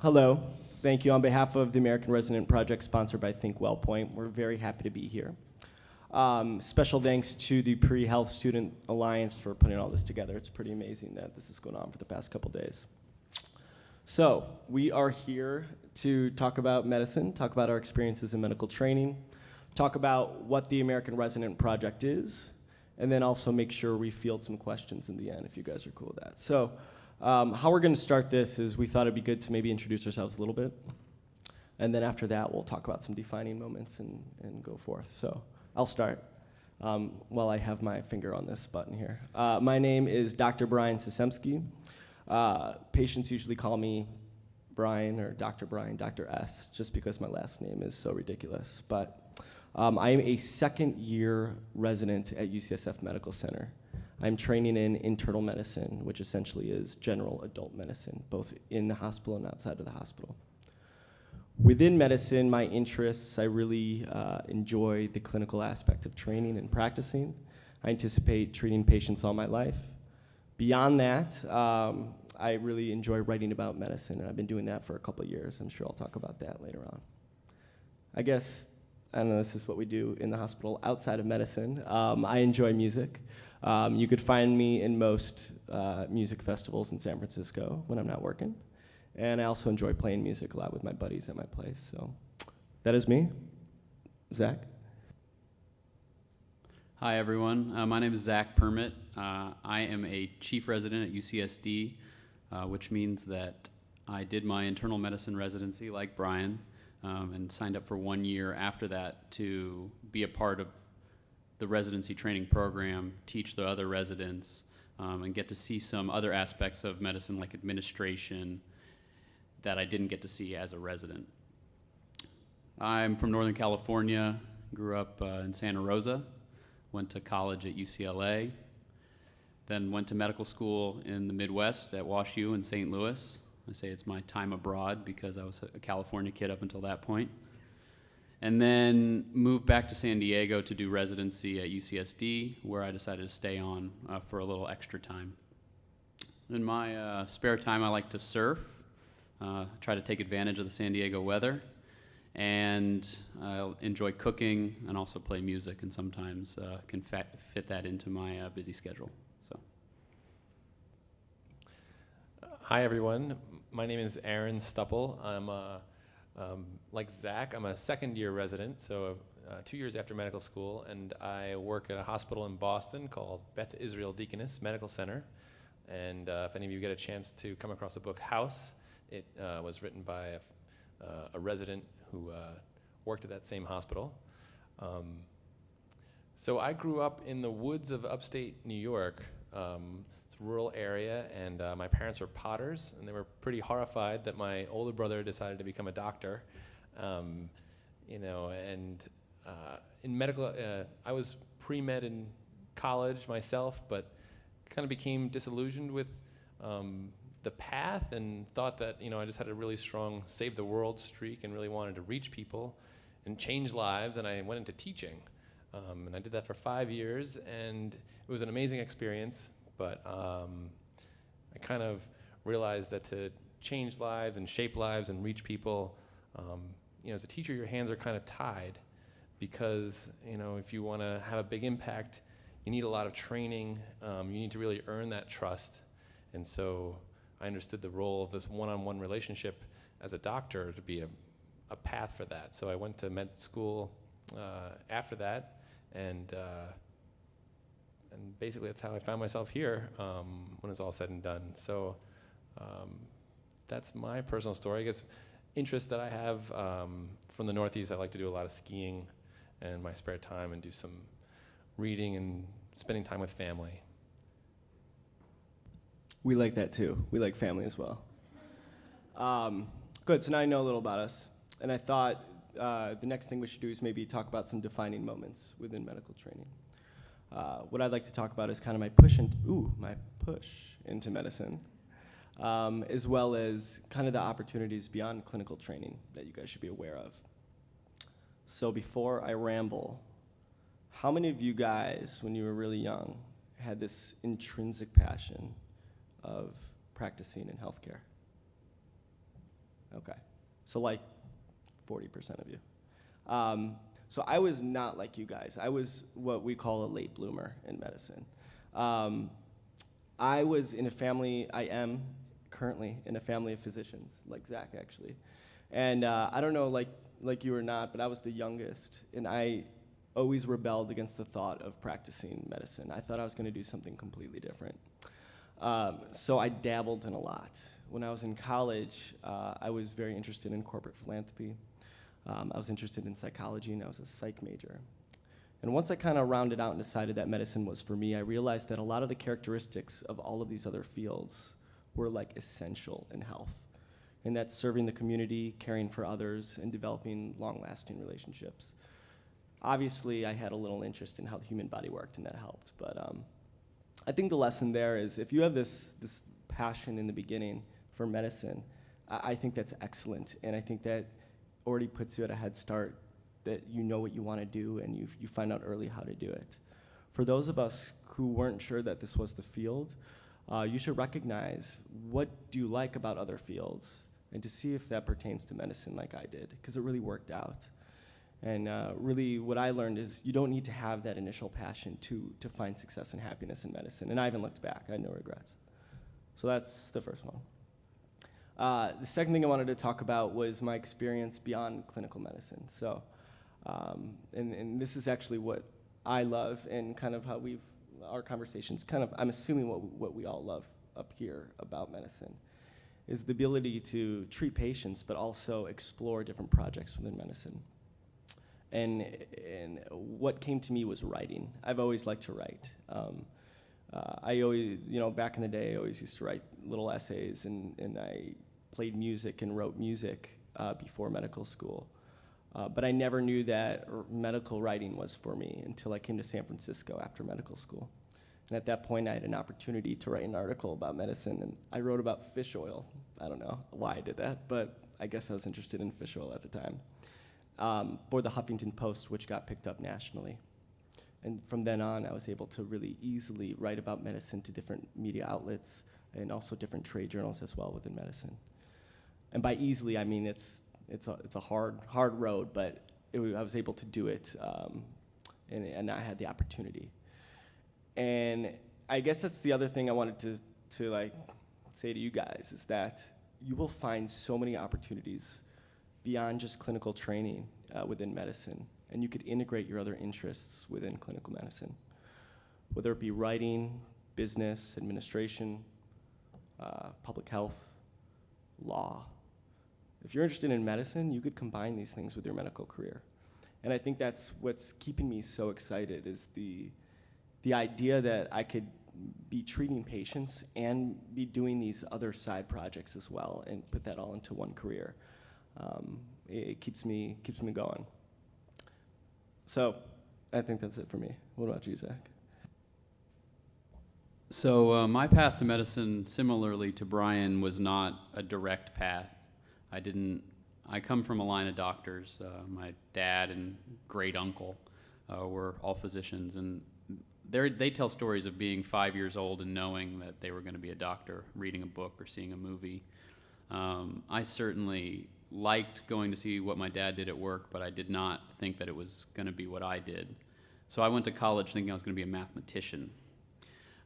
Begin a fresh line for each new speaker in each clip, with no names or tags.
Hello. Thank you. On behalf of the American Resident Project, sponsored by WellPoint, we're very happy to be here. Special thanks to the Pre-Health Student Alliance for putting all this together. It's pretty amazing that this is going on for the past couple days. So, we are here to talk about medicine, talk about our experiences in medical training, talk about what the American Resident Project is, and then also make sure we field some questions in the end if you guys are cool with that. So, how we're going to start this is we thought it'd be good to maybe introduce ourselves a little bit. And then after that, we'll talk about some defining moments and go forth. So I'll start while I have my finger on this button here. My name is Dr. Brian Secemsky. Patients usually call me Brian or Dr. Brian, Dr. S, just because my last name is so ridiculous. But I am a second-year resident at UCSF Medical Center. I'm training in internal medicine, which essentially is general adult medicine, both in the hospital and outside of the hospital. Within medicine, my interests, I really enjoy the clinical aspect of training and practicing. I anticipate treating patients all my life. Beyond that, I really enjoy writing about medicine, and I've been doing that for a couple of years. I'm sure I'll talk about that later on. I guess, I don't know, this is what we do in the hospital outside of medicine. I enjoy music. You could find me in most music festivals in San Francisco when I'm not working. And I also enjoy playing music a lot with my buddies at my place. So that is me. Zach?
Hi, everyone. My name is Zach Permutt. I am a chief resident at UCSD, which means that I did my internal medicine residency like Brian and signed up for 1 year after that to be a part of the residency training program, teach the other residents, and get to see some other aspects of medicine like administration that I didn't get to see as a resident. I'm from Northern California, grew up in Santa Rosa, went to college at UCLA, then went to medical school in the Midwest at WashU in St. Louis. I say it's my time abroad because I was a California kid up until that point. And then moved back to San Diego to do residency at UCSD, where I decided to stay on for a little extra time. In my spare time, I like to surf, try to take advantage of the San Diego weather, and I enjoy cooking and also play music, and sometimes can fit that into my busy schedule. So.
Hi, everyone. My name is Aaron Stupple. I'm like Zach, I'm a second-year resident, so 2 years after medical school, and I work at a hospital in Boston called Beth Israel Deaconess Medical Center. And if any of you get a chance to come across the book House, it was written by a resident who worked at that same hospital. So I grew up in the woods of upstate New York. It's a rural area, and my parents were potters, and they were pretty horrified that my older brother decided to become a doctor. In medical, I was pre-med in college myself, but kind of became disillusioned with the path and thought that, I just had a really strong save the world streak and really wanted to reach people and change lives, and I went into teaching. And I did that for 5 years, and it was an amazing experience, but I kind of realized that to change lives and shape lives and reach people, as a teacher, your hands are kind of tied because, if you want to have a big impact, you need a lot of training. You need to really earn that trust. And so I understood the role of this one-on-one relationship as a doctor to be a path for that. So I went to med school after that, and basically that's how I found myself here when it's all said and done. So that's my personal story. I guess interests that I have from the Northeast, I like to do a lot of skiing in my spare time and do some reading and spending time with family.
We like that too. We like family as well. Good, so now I know a little about us. And I thought the next thing we should do is maybe talk about some defining moments within medical training. What I'd like to talk about is kind of my push into medicine, as well as kind of the opportunities beyond clinical training that you guys should be aware of. So before I ramble, how many of you guys, when you were really young, had this intrinsic passion of practicing in healthcare? Okay. So like 40% of you. So I was not like you guys. I was what we call a late bloomer in medicine. I was in a family, I am currently in a family of physicians, like Zach actually. And I don't know like you or not, but I was the youngest, and I always rebelled against the thought of practicing medicine. I thought I was going to do something completely different. So I dabbled in a lot. When I was in college, I was very interested in corporate philanthropy. I was interested in psychology, and I was a psych major. And once I kind of rounded out and decided that medicine was for me, I realized that a lot of the characteristics of all of these other fields were like essential in health. And that's serving the community, caring for others, and developing long-lasting relationships. Obviously, I had a little interest in how the human body worked, and that helped. But I think the lesson there is if you have this passion in the beginning for medicine, I think that's excellent. And I think that already puts you at a head start, that you know what you want to do and you find out early how to do it. For those of us who weren't sure that this was the field, you should recognize what do you like about other fields and to see if that pertains to medicine like I did, because it really worked out. And really what I learned is you don't need to have that initial passion to find success and happiness in medicine. And I haven't looked back. I had no regrets. So that's the first one. The second thing I wanted to talk about was my experience beyond clinical medicine. So, and this is actually what I love and kind of how our conversations kind of, I'm assuming what we all love up here about medicine, is the ability to treat patients but also explore different projects within medicine. And what came to me was writing. I've always liked to write. I always, back in the day, I always used to write little essays, and I played music and wrote music before medical school. But I never knew that medical writing was for me until I came to San Francisco after medical school. And at that point, I had an opportunity to write an article about medicine, and I wrote about fish oil. I don't know why I did that, but I guess I was interested in fish oil at the time. For the Huffington Post, which got picked up nationally. And from then on, I was able to really easily write about medicine to different media outlets and also different trade journals as well within medicine. And by easily, I mean it's a hard road, but I was able to do it, and I had the opportunity. And I guess that's the other thing I wanted to like say to you guys, is that you will find so many opportunities beyond just clinical training within medicine, and you could integrate your other interests within clinical medicine, whether it be writing, business, administration, public health, law. If you're interested in medicine, you could combine these things with your medical career. And I think that's what's keeping me so excited, is the idea that I could be treating patients and be doing these other side projects as well and put that all into one career. It keeps me going. So I think that's it for me. What about you, Zach?
So my path to medicine, similarly to Brian, was not a direct path. I come from a line of doctors. My dad and great uncle were all physicians, and they tell stories of being 5 years old and knowing that they were going to be a doctor, reading a book or seeing a movie. I certainly liked going to see what my dad did at work, but I did not think that it was going to be what I did. So I went to college thinking I was going to be a mathematician.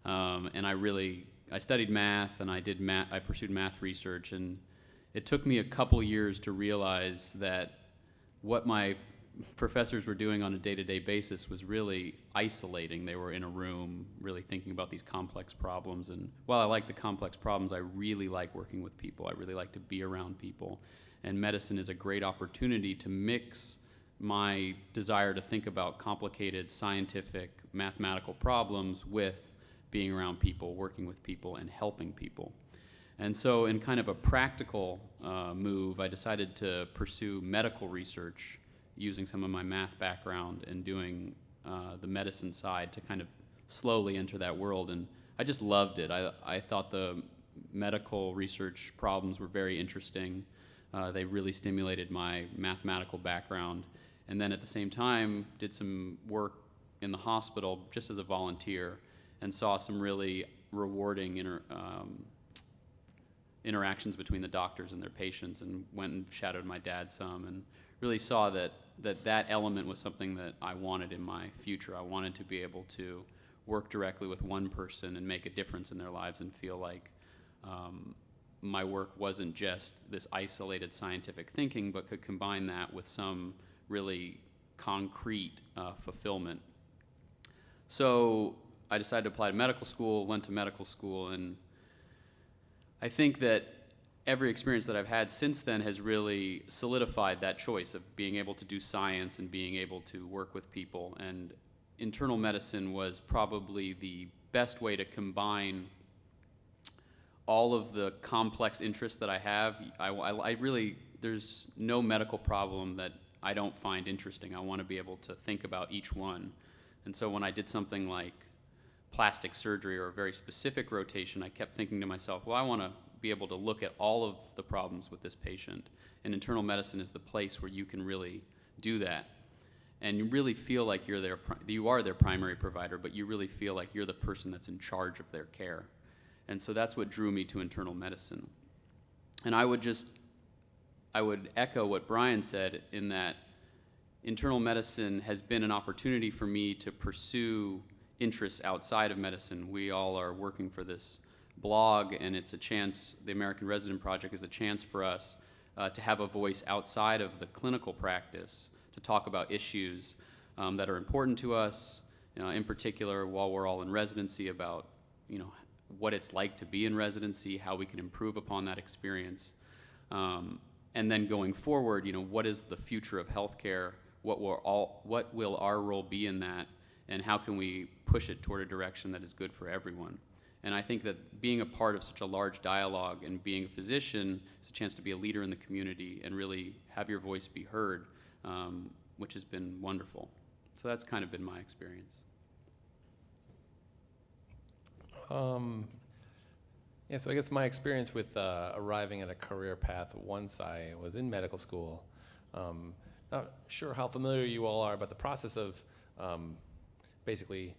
And I studied math, and I pursued math research, and it took me a couple years to realize that what my professors were doing on a day-to-day basis was really isolating. They were in a room really thinking about these complex problems, and while I like the complex problems, I really like working with people. I really like to be around people, and medicine is a great opportunity to mix my desire to think about complicated scientific mathematical problems with being around people, working with people, and helping people. And so in kind of a practical move, I decided to pursue medical research using some of my math background and doing the medicine side to kind of slowly enter that world. And I just loved it. I thought the medical research problems were very interesting. They really stimulated my mathematical background. And then at the same time, did some work in the hospital just as a volunteer and saw some really rewarding interactions between the doctors and their patients, and went and shadowed my dad some, and really saw that element was something that I wanted in my future. I wanted to be able to work directly with one person and make a difference in their lives and feel like my work wasn't just this isolated scientific thinking, but could combine that with some really concrete fulfillment. So I decided to apply to medical school, went to medical school, and I think that every experience that I've had since then has really solidified that choice of being able to do science and being able to work with people. And internal medicine was probably the best way to combine all of the complex interests that I have. I really, there's no medical problem that I don't find interesting. I want to be able to think about each one. And so when I did something like plastic surgery or a very specific rotation, I kept thinking to myself, well, I want to be able to look at all of the problems with this patient. And internal medicine is the place where you can really do that. And you really feel like you are their primary provider, but you really feel like you're the person that's in charge of their care. And so that's what drew me to internal medicine. And I would echo what Brian said, in that internal medicine has been an opportunity for me to pursue interests outside of medicine. We all are working for this blog, and it's a chance, the American Resident Project is a chance for us to have a voice outside of the clinical practice, to talk about issues that are important to us, in particular while we're all in residency, about what it's like to be in residency, how we can improve upon that experience. And then going forward, what is the future of healthcare? What will our role be in that? And how can we push it toward a direction that is good for everyone? And I think that being a part of such a large dialogue and being a physician is a chance to be a leader in the community and really have your voice be heard, which has been wonderful. So that's kind of been my experience.
Yeah, so I guess my experience with arriving at a career path once I was in medical school, not sure how familiar you all are, but the process of basically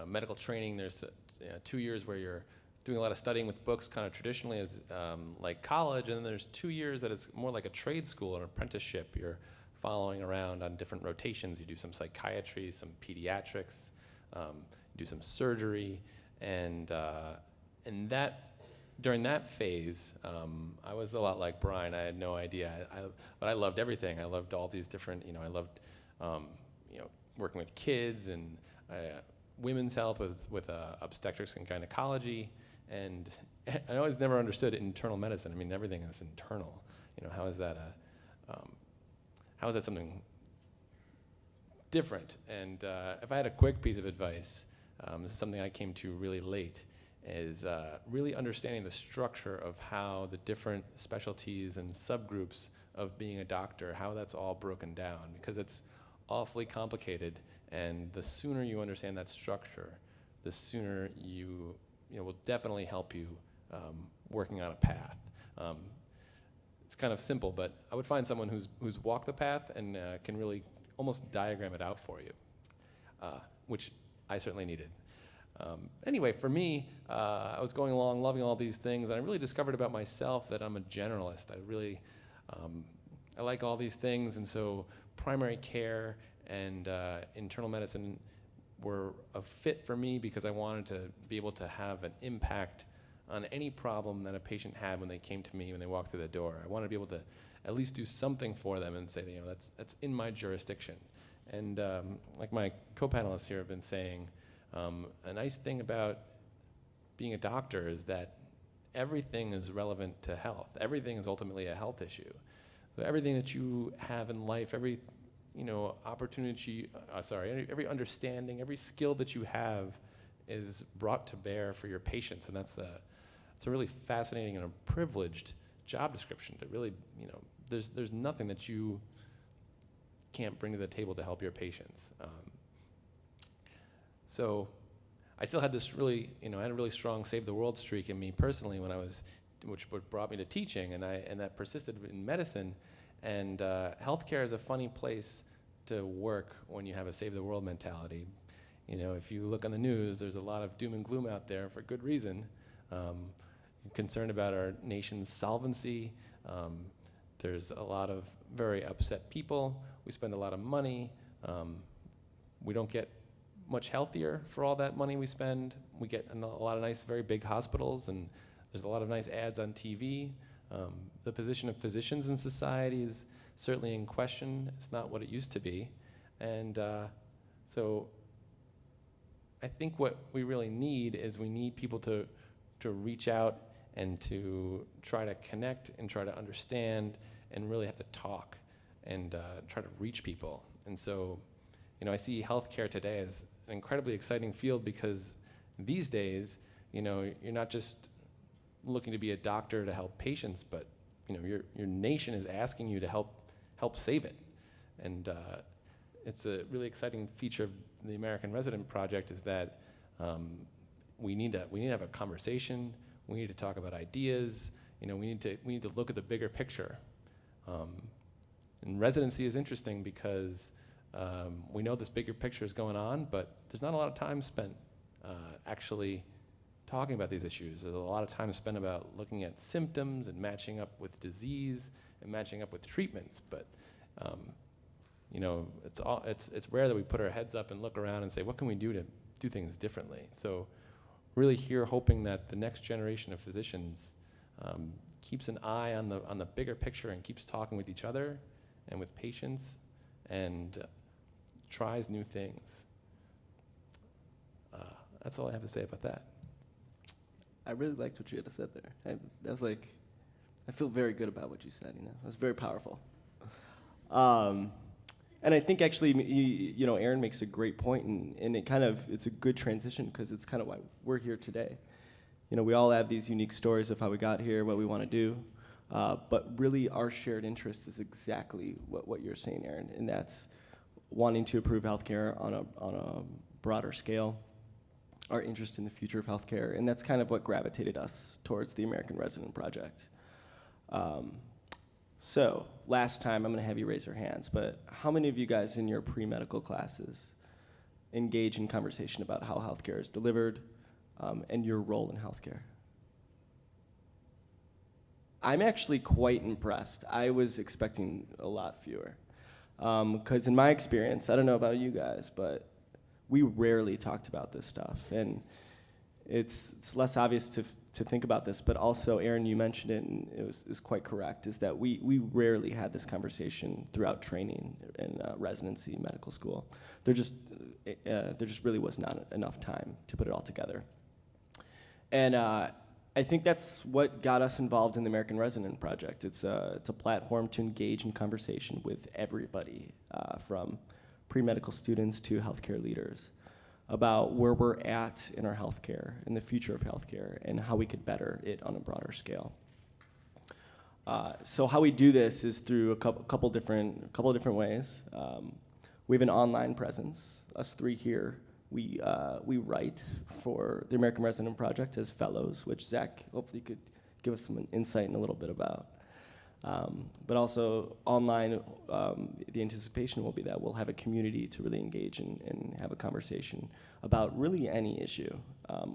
medical training, there's 2 years where you're doing a lot of studying with books, kind of traditionally as like college, and then there's 2 years that is more like a trade school, an apprenticeship. You're following around on different rotations. You do some psychiatry, some pediatrics, you do some surgery, and that during that phase, I was a lot like Brian. I had no idea, but I loved everything. I loved all these different, I loved, working with kids and women's health with obstetrics and gynecology, and I always never understood internal medicine. I mean, everything is internal. How is that something different? And if I had a quick piece of advice, this is something I came to really late, is really understanding the structure of how the different specialties and subgroups of being a doctor, how that's all broken down, because it's awfully complicated, and the sooner you understand that structure, the sooner you will definitely help you working on a path. It's kind of simple, but I would find someone who's walked the path and can really almost diagram it out for you, which I certainly needed. Anyway, for me, I was going along loving all these things, and I really discovered about myself that I'm a generalist. I like all these things, and so primary care and internal medicine were a fit for me because I wanted to be able to have an impact on any problem that a patient had when they came to me, when they walked through the door. I wanted to be able to at least do something for them and say, that's in my jurisdiction. And like my co-panelists here have been saying, a nice thing about being a doctor is that everything is relevant to health. Everything is ultimately a health issue. So everything that you have in life, every opportunity, every understanding, every skill that you have is brought to bear for your patients, and it's a really fascinating and a privileged job description. To really, there's nothing that you can't bring to the table to help your patients. So I still had this really, I had a really strong save the world streak in me personally which brought me to teaching, and that persisted in medicine. And healthcare is a funny place to work when you have a save the world mentality. If you look on the news, there's a lot of doom and gloom out there for good reason. concerned about our nation's solvency. There's a lot of very upset people. We spend a lot of money. We don't get much healthier for all that money we spend. We get a lot of nice, very big hospitals, and there's a lot of nice ads on TV. The position of physicians in society is certainly in question. It's not what it used to be. And so I think what we really need is we need people to reach out and to try to connect and try to understand and really have to talk and try to reach people. And so, I see healthcare today as an incredibly exciting field because these days, you're not just looking to be a doctor to help patients, but your nation is asking you to help save it. And it's a really exciting feature of the American Resident Project is that we need to have a conversation. We need to talk about ideas. We need to look at the bigger picture. And residency is interesting because we know this bigger picture is going on, but there's not a lot of time spent actually talking about these issues. There's a lot of time spent about looking at symptoms and matching up with disease and matching up with treatments. But it's rare that we put our heads up and look around and say, what can we do to do things differently? So really here hoping that the next generation of physicians keeps an eye on the bigger picture and keeps talking with each other and with patients and tries new things. That's all I have to say about that.
I really liked what you had to say there. I feel very good about what you said. It was very powerful. And I think actually, Aaron makes a great point, and it's a good transition because it's kind of why we're here today. We all have these unique stories of how we got here, what we want to do, but really our shared interest is exactly what you're saying, Aaron, and that's wanting to improve healthcare on a broader scale, our interest in the future of healthcare, and that's kind of what gravitated us towards the American Resident Project. So last time, I'm going to have you raise your hands, but how many of you guys in your pre-medical classes engage in conversation about how healthcare is delivered and your role in healthcare? I'm actually quite impressed. I was expecting a lot fewer. Because in my experience, I don't know about you guys, but we rarely talked about this stuff. And it's less obvious to think about this, but also, Aaron, you mentioned it, and it was quite correct, is that we rarely had this conversation throughout training and residency, medical school. There just really was not enough time to put it all together. And I think that's what got us involved in the American Resident Project. It's a platform to engage in conversation with everybody, from pre-medical students to healthcare leaders, about where we're at in our healthcare, in the future of healthcare, and how we could better it on a broader scale. So how we do this is through a couple different ways. We have an online presence. Us three here, we write for the American Resident Project as fellows, which Zach hopefully could give us some insight in a little bit about. But also online, the anticipation will be that we'll have a community to really engage and have a conversation about really any issue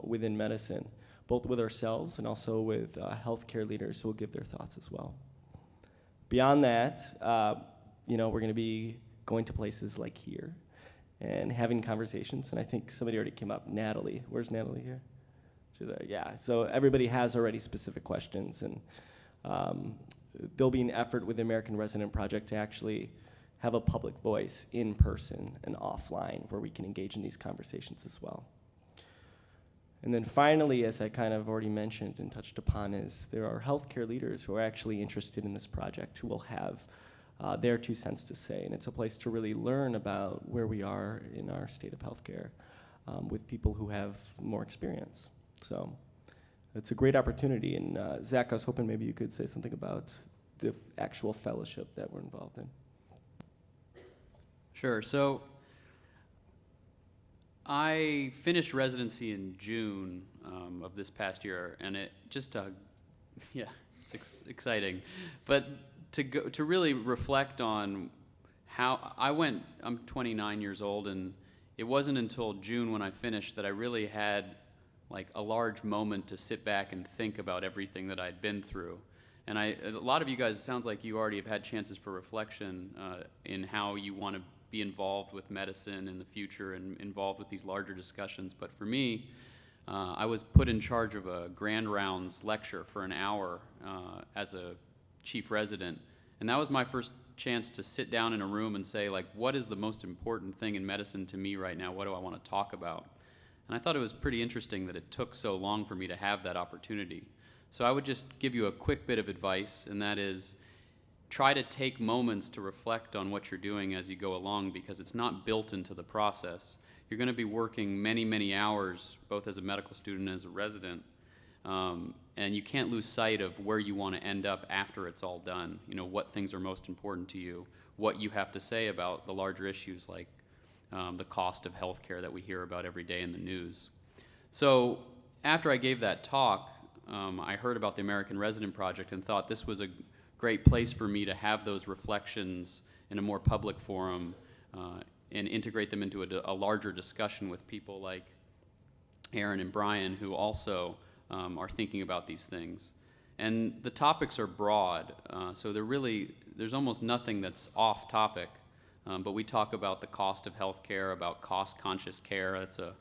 within medicine, both with ourselves and also with healthcare leaders who will give their thoughts as well. Beyond that, we're going to be going to places like here and having conversations. And I think somebody already came up, Natalie. Where's Natalie here? She's there, yeah. So everybody has already specific questions, and there'll be an effort with the American Resident Project to actually have a public voice in person and offline where we can engage in these conversations as well. And then finally, as I kind of already mentioned and touched upon, is there are healthcare leaders who are actually interested in this project who will have their 2 cents to say. And it's a place to really learn about where we are in our state of healthcare with people who have more experience. So it's a great opportunity. And Zach, I was hoping maybe you could say something about the actual fellowship that we're involved in.
Sure. So I finished residency in June of this past year, and it just, it's exciting. But to really reflect on how I'm 29 years old, and it wasn't until June when I finished that I really had like a large moment to sit back and think about everything that I'd been through. And a lot of you guys, it sounds like you already have had chances for reflection in how you want to be involved with medicine in the future and involved with these larger discussions. But for me, I was put in charge of a grand rounds lecture for an hour as a chief resident. And that was my first chance to sit down in a room and say, like, what is the most important thing in medicine to me right now? What do I want to talk about? And I thought it was pretty interesting that it took so long for me to have that opportunity. So I would just give you a quick bit of advice, and that is try to take moments to reflect on what you're doing as you go along, because it's not built into the process. You're going to be working many, many hours, both as a medical student and as a resident, and you can't lose sight of where you want to end up after it's all done. You know, what things are most important to you, what you have to say about the larger issues like the cost of healthcare that we hear about every day in the news. So after I gave that talk, I heard about the American Resident Project and thought this was a great place for me to have those reflections in a more public forum and integrate them into a larger discussion with people like Aaron and Brian, who also are thinking about these things. And the topics are broad, so there's almost nothing that's off topic, but we talk about the cost of healthcare, about cost-conscious care. That's a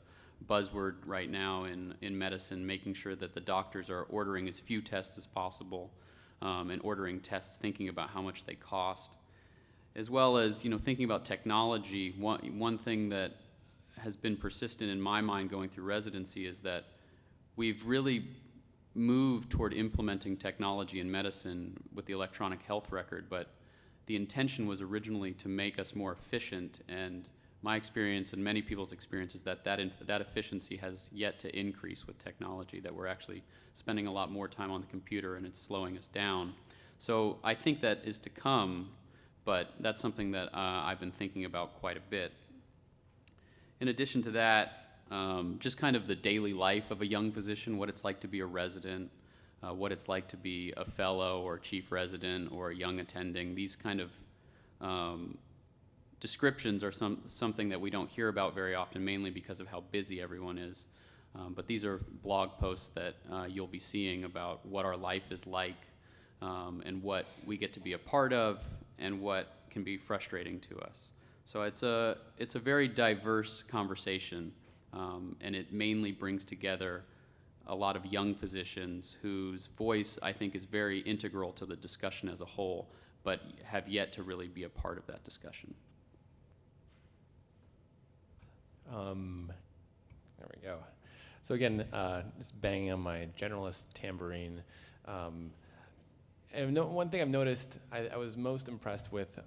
buzzword right now in medicine, making sure that the doctors are ordering as few tests as possible and ordering tests thinking about how much they cost, as well as, you know, thinking about technology. One thing that has been persistent in my mind going through residency is that we've really moved toward implementing technology in medicine with the electronic health record, but the intention was originally to make us more efficient, and my experience and many people's experience is that that efficiency has yet to increase with technology, that we're actually spending a lot more time on the computer and it's slowing us down. So I think that is to come, but that's something that I've been thinking about quite a bit. In addition to that, just kind of the daily life of a young physician, what it's like to be a resident, what it's like to be a fellow or chief resident or a young attending. These kind of descriptions are something that we don't hear about very often, mainly because of how busy everyone is. But these are blog posts that you'll be seeing about what our life is like and what we get to be a part of and what can be frustrating to us. So it's a very diverse conversation, and it mainly brings together a lot of young physicians whose voice, I think, is very integral to the discussion as a whole, but have yet to really be a part of that discussion.
There we go. So again, just banging on my generalist tambourine. And one thing I've noticed, I was most impressed with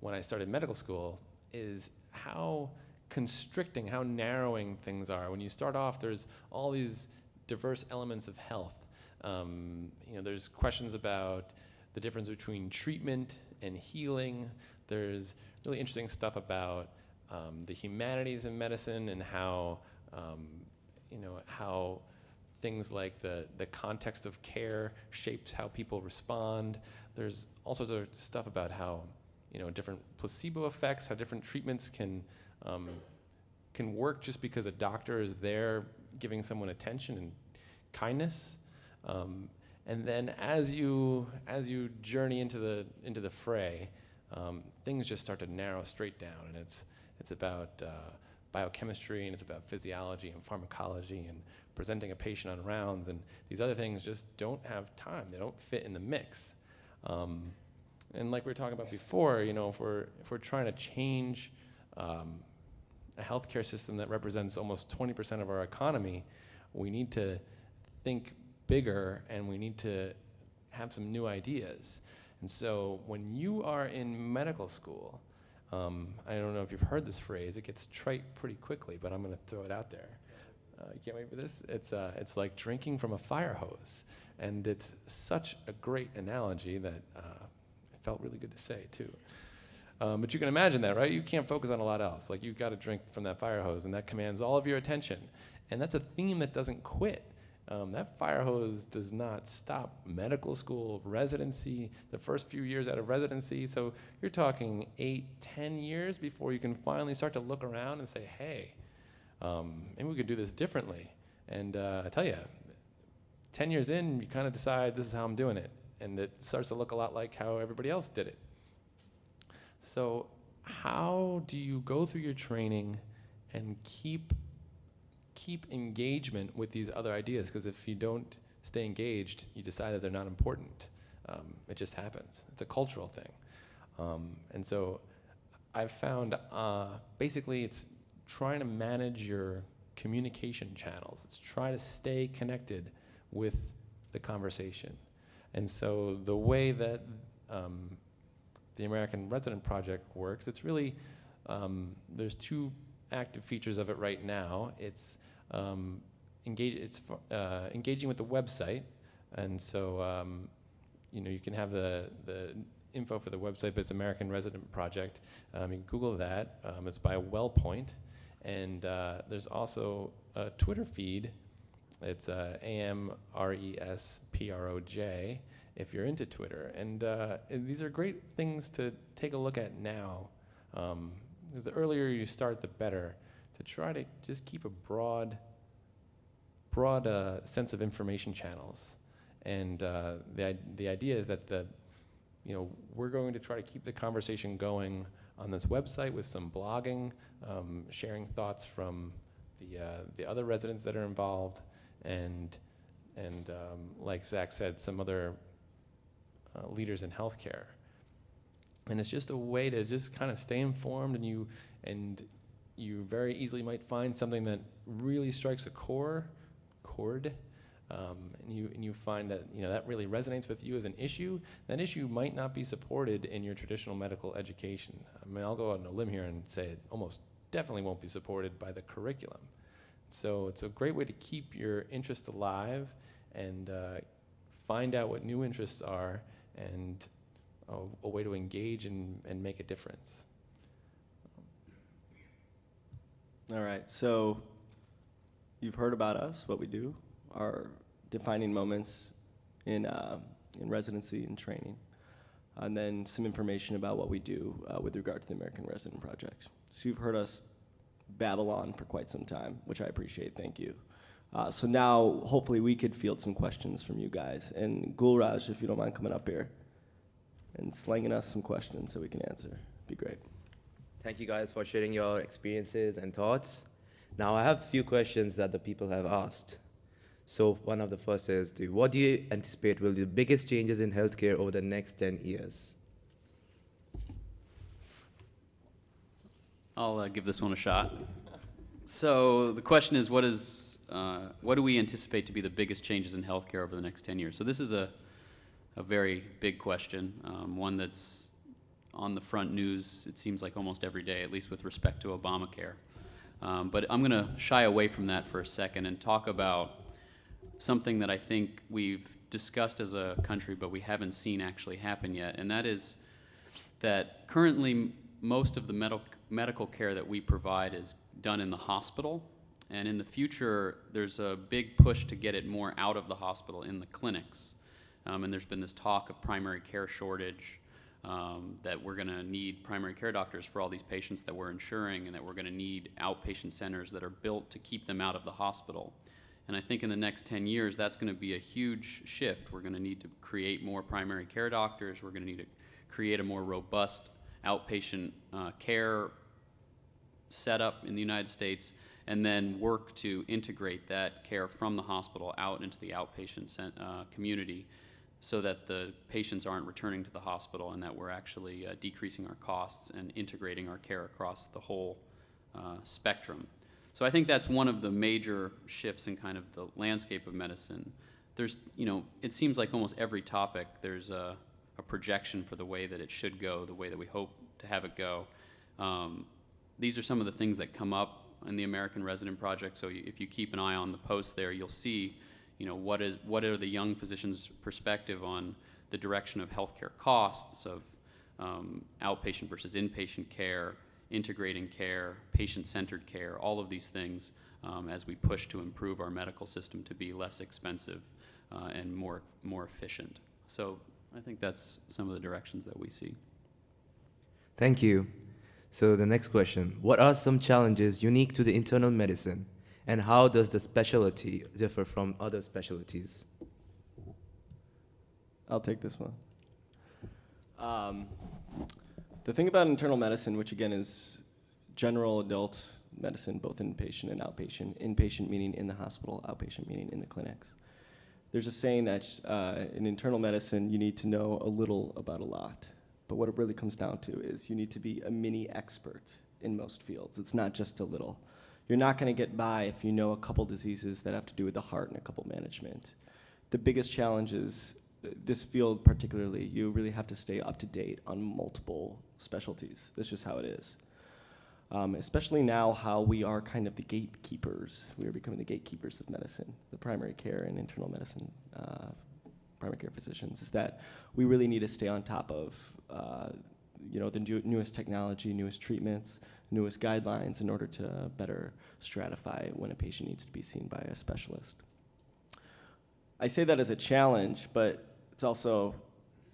when I started medical school is how constricting, how narrowing things are. When you start off, there's all these diverse elements of health. There's questions about the difference between treatment and healing. There's really interesting stuff about the humanities in medicine and how how things like the context of care shapes how people respond. There's all sorts of stuff about how different placebo effects, how different treatments can work just because a doctor is there giving someone attention and kindness. And then as you journey into the fray, things just start to narrow straight down, and it's about biochemistry, and it's about physiology and pharmacology and presenting a patient on rounds, and these other things just don't have time. They don't fit in the mix. And like we were talking about before, if we're trying to change a healthcare system that represents almost 20% of our economy, we need to think bigger, and we need to have some new ideas. And so when you are in medical school, I don't know if you've heard this phrase, it gets trite pretty quickly, but I'm going to throw it out there. You can't wait for this? It's like drinking from a fire hose. And it's such a great analogy that it felt really good to say, too. But you can imagine that, right? You can't focus on a lot else. Like, you've got to drink from that fire hose, and that commands all of your attention. And that's a theme that doesn't quit. That fire hose does not stop medical school, residency, the first few years out of residency. So you're talking 8-10 years before you can finally start to look around and say, hey, maybe we could do this differently. And I tell you, 10 years in, you kind of decide this is how I'm doing it. And it starts to look a lot like how everybody else did it. So how do you go through your training and keep engagement with these other ideas? Because if you don't stay engaged, you decide that they're not important. It just happens. It's a cultural thing. And so I've found basically it's trying to manage your communication channels. It's trying to stay connected with the conversation. And so the way that the American Resident Project works, it's really, there's two active features of it right now. It's engaging with the website. And so, you can have the info for the website, but it's American Resident Project. You can Google that. It's by WellPoint. And there's also a Twitter feed. It's AMRESPROJ if you're into Twitter. And these are great things to take a look at now. Because the earlier you start, the better. To try to just keep a broad sense of information channels. And the idea is that we're going to try to keep the conversation going on this website with some blogging, sharing thoughts from the other residents that are involved, and like Zach said, some other leaders in healthcare. And it's just a way to just kind of stay informed, and you very easily might find something that really strikes a chord, and you find that that really resonates with you as an issue. That issue might not be supported in your traditional medical education. I mean, I'll go out on a limb here and say it almost definitely won't be supported by the curriculum. So it's a great way to keep your interest alive and find out what new interests are, and a way to engage and make a difference.
All right, so you've heard about us, what we do, our defining moments in residency and training, and then some information about what we do with regard to the American Resident Project. So you've heard us babble on for quite some time, which I appreciate, thank you. So now, hopefully we could field some questions from you guys. And Gulraj, if you don't mind coming up here and slanging us some questions so we can answer, be great.
Thank you guys for sharing your experiences and thoughts. Now I have a few questions that the people have asked. So one of the first is, what do you anticipate will be the biggest changes in healthcare over the next 10 years?
I'll give this one a shot. So the question is, what do we anticipate to be the biggest changes in healthcare over the next 10 years? So this is a very big question, one that's on the front news, it seems like almost every day, at least with respect to Obamacare. But I'm going to shy away from that for a second and talk about something that I think we've discussed as a country, but we haven't seen actually happen yet, and that is that currently most of the medical care that we provide is done in the hospital, and in the future there's a big push to get it more out of the hospital in the clinics. And there's been this talk of primary care shortage, that we're going to need primary care doctors for all these patients that we're insuring, and that we're going to need outpatient centers that are built to keep them out of the hospital. And I think in the next 10 years, that's going to be a huge shift. We're going to need to create more primary care doctors. We're going to need to create a more robust outpatient care setup in the United States, and then work to integrate that care from the hospital out into the outpatient community, so that the patients aren't returning to the hospital, and that we're actually decreasing our costs and integrating our care across the whole spectrum. So I think that's one of the major shifts in kind of the landscape of medicine. There's, it seems like almost every topic there's a projection for the way that it should go, the way that we hope to have it go. These are some of the things that come up in the American Resident Project, so if you keep an eye on the post there, you'll see what are the young physicians' perspective on the direction of healthcare costs, of outpatient versus inpatient care, integrating care, patient-centered care, all of these things as we push to improve our medical system to be less expensive and more efficient. So I think that's some of the directions that we see.
Thank you. So the next question, what are some challenges unique to the internal medicine, And how does the specialty differ from other specialties?
I'll take this one. The thing about internal medicine, which again is general adult medicine, both inpatient and outpatient, inpatient meaning in the hospital, outpatient meaning in the clinics. There's a saying that in internal medicine, you need to know a little about a lot. But what it really comes down to is you need to be a mini expert in most fields. It's not just a little. You're not going to get by if you know a couple diseases that have to do with the heart and a couple management. The biggest challenge is this field particularly, you really have to stay up to date on multiple specialties. That's just how it is. Especially now how we are kind of the gatekeepers. We are becoming the gatekeepers of medicine, the primary care and internal medicine primary care physicians, is that we really need to stay on top of the newest technology, newest treatments, newest guidelines in order to better stratify when a patient needs to be seen by a specialist. I say that as a challenge, but it's also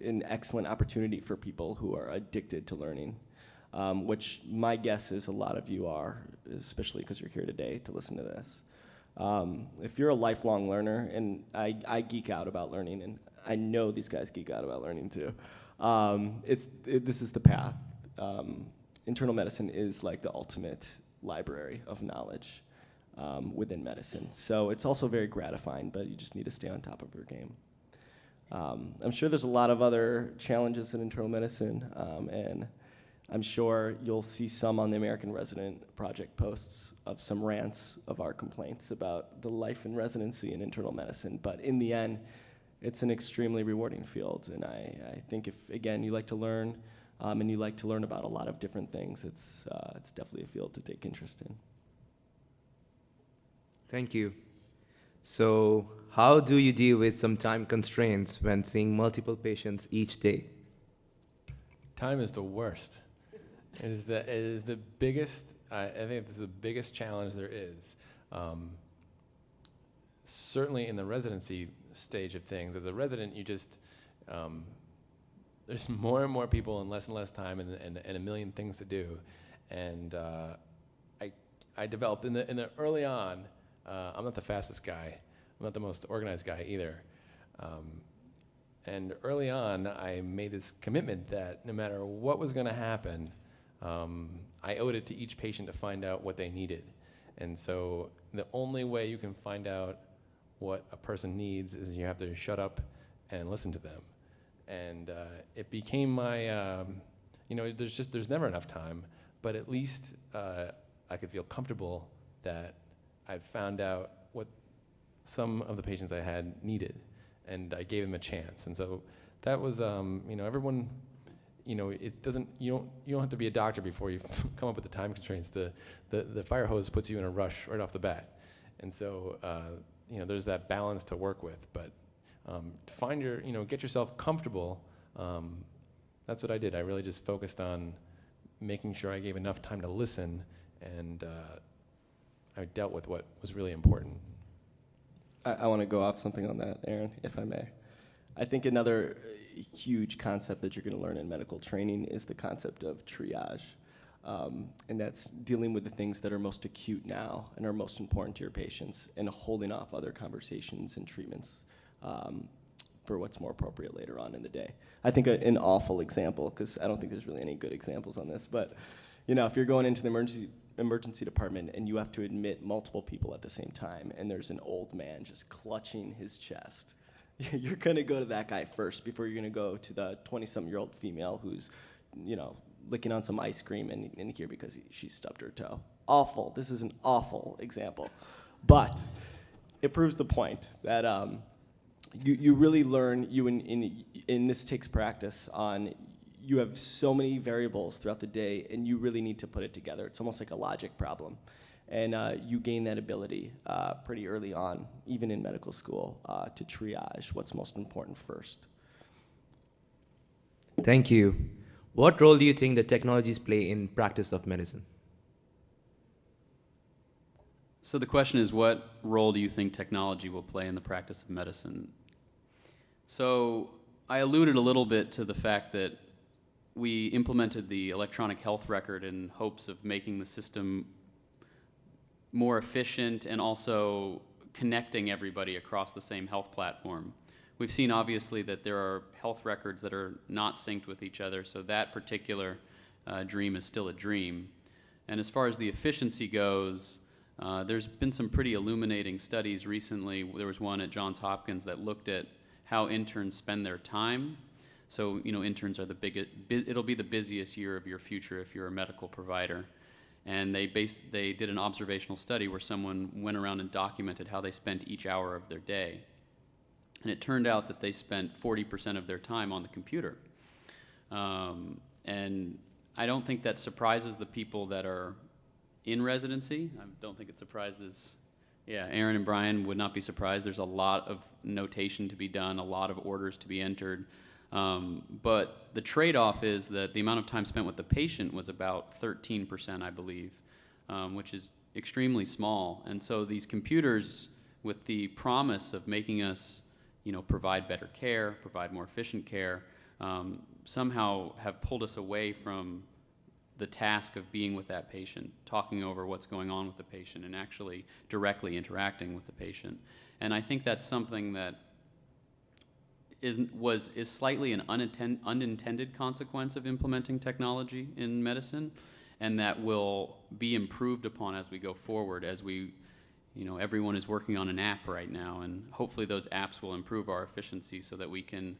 an excellent opportunity for people who are addicted to learning, which my guess is a lot of you are, especially because you're here today to listen to this. If you're a lifelong learner, and I geek out about learning, and I know these guys geek out about learning too, this is the path. Internal medicine is like the ultimate library of knowledge within medicine. So it's also very gratifying, but you just need to stay on top of your game. I'm sure there's a lot of other challenges in internal medicine, and I'm sure you'll see some on the American Resident Project posts of some rants of our complaints about the life in residency in internal medicine. But in the end, it's an extremely rewarding field. And I think if, again, you like to learn and you like to learn about a lot of different things, it's definitely a field to take interest in.
Thank you. So how do you deal with some time constraints when seeing multiple patients each day?
Time is the worst. It is the biggest, I think this is the biggest challenge there is. Certainly in the residency stage of things, as a resident, you just, there's more and more people and less time and a million things to do. And I developed in the early on, I'm not the fastest guy. I'm not the most organized guy either. And early on, I made this commitment that no matter what was going to happen, I owed it to each patient to find out what they needed. And so the only way you can find out what a person needs is you have to shut up and listen to them. And it became my, there's never enough time, but at least I could feel comfortable that I'd found out what some of the patients I had needed, and I gave them a chance. And so that was, everyone, it doesn't, you don't have to be a doctor before you come up with the time constraints. The fire hose puts you in a rush right off the bat. And so, there's that balance to work with. But to find get yourself comfortable, that's what I did. I really just focused on making sure I gave enough time to listen, and I dealt with what was really important.
I want to go off something on that, Aaron, if I may. I think another huge concept that you're going to learn in medical training is the concept of triage. And that's dealing with the things that are most acute now and are most important to your patients, and holding off other conversations and treatments for what's more appropriate later on in the day. I think an awful example, because I don't think there's really any good examples on this, but if you're going into the emergency department and you have to admit multiple people at the same time, and there's an old man just clutching his chest, you're going to go to that guy first before you're going to go to the 20-something-year-old female who's, licking on some ice cream in here because she stubbed her toe. Awful. This is an awful example. But it proves the point that you really learn, and this takes practice on, you have so many variables throughout the day, and you really need to put it together. It's almost like a logic problem. And you gain that ability pretty early on, even in medical school, to triage what's most important first.
Thank you. What role do you think the technologies play in practice of medicine?
So the question is, what role do you think technology will play in the practice of medicine? So I alluded a little bit to the fact that we implemented the electronic health record in hopes of making the system more efficient and also connecting everybody across the same health platform. We've seen obviously that there are health records that are not synced with each other, so that particular dream is still a dream. And as far as the efficiency goes, there's been some pretty illuminating studies recently. There was one at Johns Hopkins that looked at how interns spend their time. So, interns are it'll be the busiest year of your future if you're a medical provider. And they did an observational study where someone went around and documented how they spent each hour of their day. And it turned out that they spent 40% of their time on the computer. And I don't think that surprises the people that are in residency. I don't think it surprises, Aaron and Brian would not be surprised. There's a lot of notation to be done, a lot of orders to be entered. But the trade-off is that the amount of time spent with the patient was about 13%, I believe, which is extremely small. And so these computers, with the promise of making us, provide better care, provide more efficient care, somehow have pulled us away from the task of being with that patient, talking over what's going on with the patient, and actually directly interacting with the patient. And I think that's something that is slightly an unintended consequence of implementing technology in medicine, and that will be improved upon as we go forward, as we, everyone is working on an app right now, and hopefully those apps will improve our efficiency so that we can,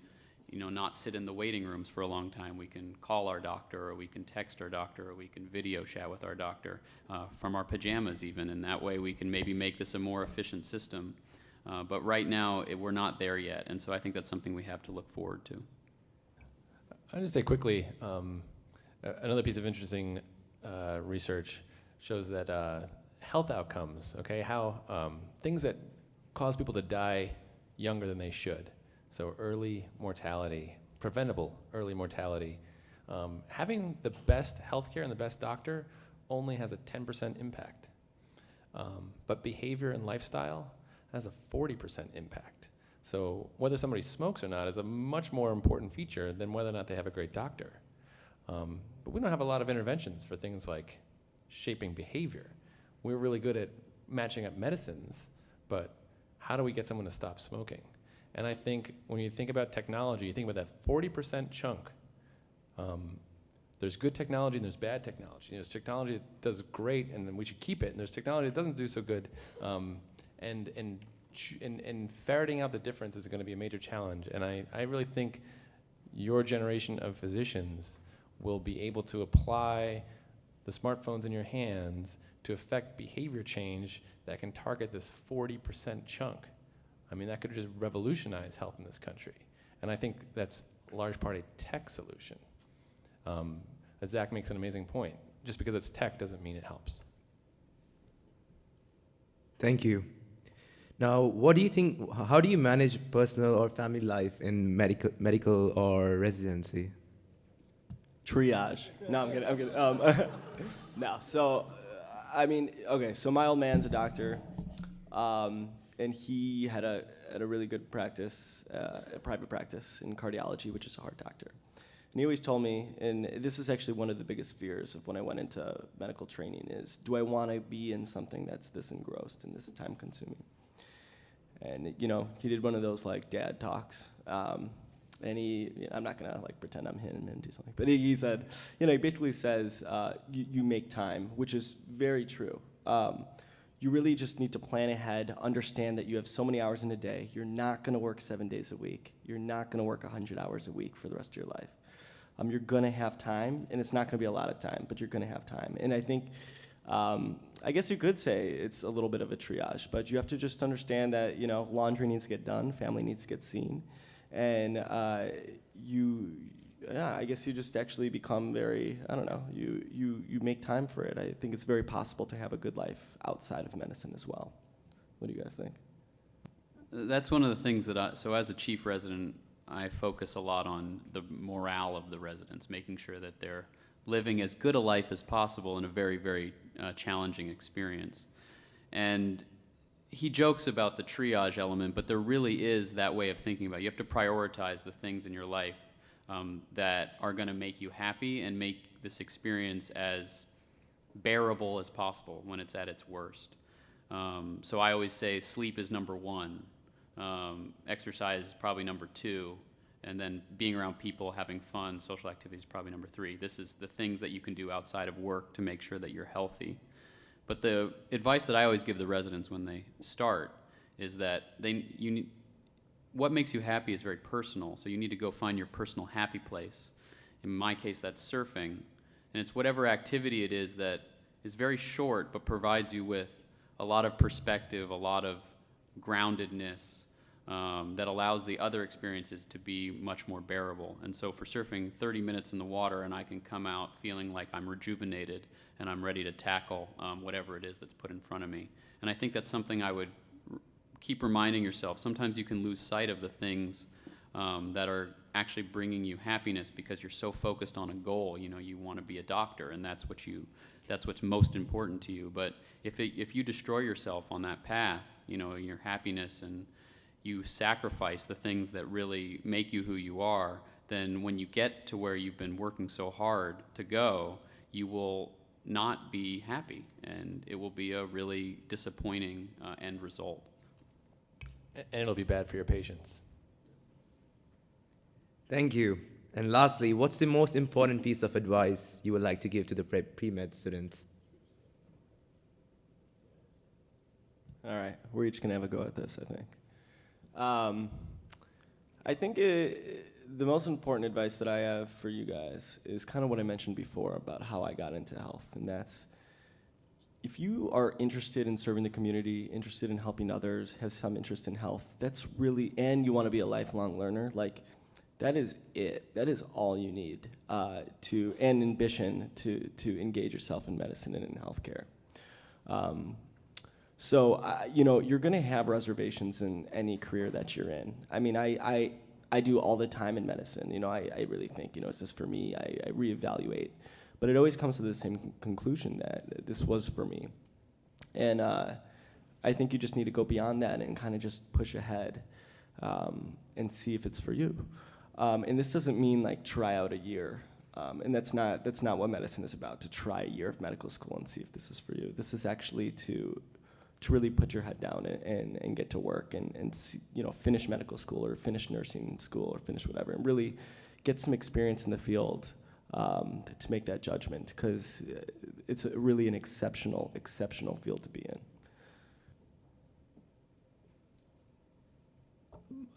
not sit in the waiting rooms for a long time. We can call our doctor, or we can text our doctor, or we can video chat with our doctor from our pajamas even, and that way we can maybe make this a more efficient system. But right now, we're not there yet, and so I think that's something we have to look forward to.
I'll just say quickly, another piece of interesting research shows that health outcomes, how things that cause people to die younger than they should, so early mortality, preventable early mortality, having the best healthcare and the best doctor only has a 10% impact. But behavior and lifestyle has a 40% impact. So whether somebody smokes or not is a much more important feature than whether or not they have a great doctor. But we don't have a lot of interventions for things like shaping behavior. We're really good at matching up medicines, but how do we get someone to stop smoking? And I think when you think about technology, you think about that 40% chunk. There's good technology and there's bad technology. There's technology that does great and then we should keep it, and there's technology that doesn't do so good. And ferreting out the difference is going to be a major challenge. And I really think your generation of physicians will be able to apply the smartphones in your hands to affect behavior change that can target this 40% chunk. I mean, that could just revolutionize health in this country. And I think that's a large part a tech solution. Zach makes an amazing point. Just because it's tech doesn't mean it helps.
Thank you. Now, what do you think, how do you manage personal or family life in medical or residency?
Triage. No, I'm kidding. No, so, so my old man's a doctor, and he had a really good practice, a private practice in cardiology, which is a heart doctor. And he always told me, and this is actually one of the biggest fears of when I went into medical training is, do I want to be in something that's this engrossed and this time consuming? And, he did one of those, dad talks. And I'm not going to, pretend I'm him and do something. But he said, he basically says, you make time, which is very true. You really just need to plan ahead, understand that you have so many hours in a day. You're not going to work 7 days a week. You're not going to work 100 hours a week for the rest of your life. You're going to have time, and it's not going to be a lot of time, but you're going to have time. And I think, I guess you could say it's a little bit of a triage, but you have to just understand that, laundry needs to get done, family needs to get seen, and I guess you just actually become very, you make time for it. I think it's very possible to have a good life outside of medicine as well. What do you guys think?
That's one of the things that so as a chief resident, I focus a lot on the morale of the residents, making sure that they're living as good a life as possible in a very, very challenging experience. And he jokes about the triage element, but there really is that way of thinking about it. You have to prioritize the things in your life that are going to make you happy and make this experience as bearable as possible when it's at its worst. So I always say sleep is number one, exercise is probably number two, and then being around people, having fun, social activities is probably number three. This is the things that you can do outside of work to make sure that you're healthy. But the advice that I always give the residents when they start is that what makes you happy is very personal, so you need to go find your personal happy place. In my case, that's surfing, and it's whatever activity it is that is very short but provides you with a lot of perspective, a lot of groundedness, that allows the other experiences to be much more bearable. And so for surfing, 30 minutes in the water and I can come out feeling like I'm rejuvenated and I'm ready to tackle whatever it is that's put in front of me. And I think that's something I would keep reminding yourself. Sometimes you can lose sight of the things that are actually bringing you happiness because you're so focused on a goal. You know, you want to be a doctor, and that's what's most important to you. But if you destroy yourself on that path, you know, your happiness, and you sacrifice the things that really make you who you are, then when you get to where you've been working so hard to go, you will not be happy, and it will be a really disappointing end result.
And it'll be bad for your patients.
Thank you. And lastly, what's the most important piece of advice you would like to give to the pre-med students?
All right, we're each gonna have a go at this, I think. I think the most important advice that I have for you guys is kind of what I mentioned before about how I got into health, and that's if you are interested in serving the community, interested in helping others, have some interest in health, that's really, and you want to be a lifelong learner, like that is it. That is all you need and ambition to engage yourself in medicine and in healthcare. So, you know, you're going to have reservations in any career that you're in. I mean, I do all the time in medicine. You know, I really think, you know, is this for me? I reevaluate. But it always comes to the same conclusion that this was for me. And I think you just need to go beyond that and kind of just push ahead and see if it's for you. And this doesn't mean like try out a year. And that's not what medicine is about, to try a year of medical school and see if this is for you. This is actually to really put your head down and get to work and see, you know, finish medical school or finish nursing school or finish whatever and really get some experience in the field to make that judgment, because it's really an exceptional field to be in.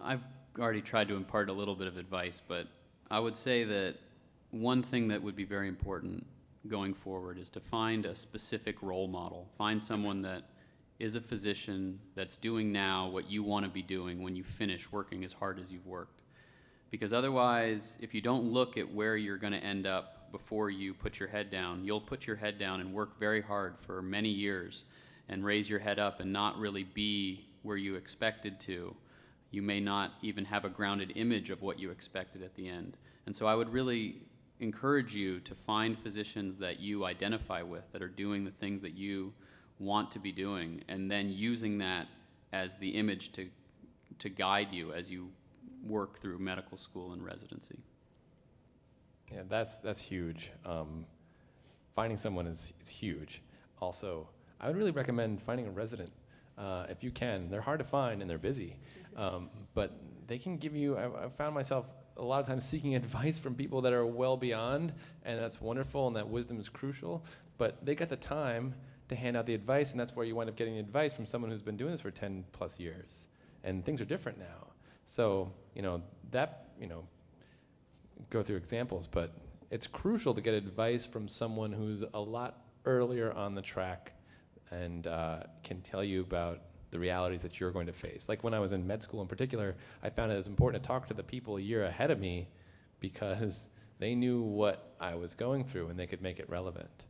I've already tried to impart a little bit of advice, but I would say that one thing that would be very important going forward is to find a specific role model. Find someone that is a physician that's doing now what you want to be doing when you finish working as hard as you've worked. Because otherwise, if you don't look at where you're going to end up before you put your head down, you'll put your head down and work very hard for many years and raise your head up and not really be where you expected to. You may not even have a grounded image of what you expected at the end. And so I would really encourage you to find physicians that you identify with, that are doing the things that you want to be doing, and then using that as the image to guide you as you work through medical school and residency.
Yeah, that's huge. Finding someone is huge. Also, I would really recommend finding a resident if you can. They're hard to find and they're busy, but they can give you, I've found myself a lot of times seeking advice from people that are well beyond, and that's wonderful, and that wisdom is crucial, but they got the time to hand out the advice, and that's where you wind up getting advice from someone who's been doing this for 10 plus years. And things are different now. So, you know, go through examples, but it's crucial to get advice from someone who's a lot earlier on the track and can tell you about the realities that you're going to face. Like when I was in med school in particular, I found it was important to talk to the people a year ahead of me because they knew what I was going through and they could make it relevant.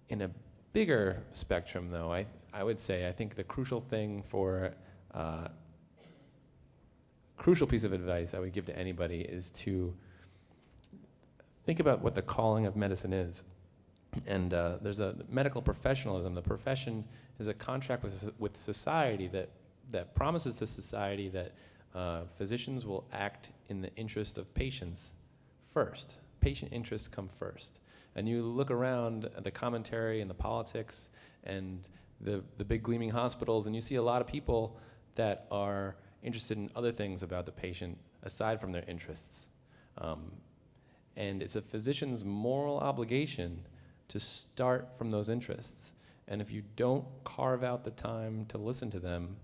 In a bigger spectrum, though, I would say I think the crucial thing for crucial piece of advice I would give to anybody is to think about what the calling of medicine is. And there's a medical professionalism. The profession is a contract with society that promises to society that physicians will act in the interest of patients first. Patient interests come first. And you look around at the commentary and the politics and the big gleaming hospitals, and you see a lot of people that are interested in other things about the patient aside from their interests. And it's a physician's moral obligation to start from those interests. And if you don't carve out the time to listen to them,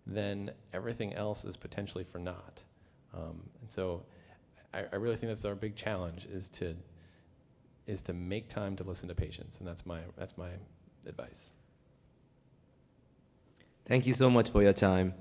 then everything else is potentially for naught. And so I really think that's our big challenge, is to make time to listen to patients, and that's my advice.
Thank you so much for your time.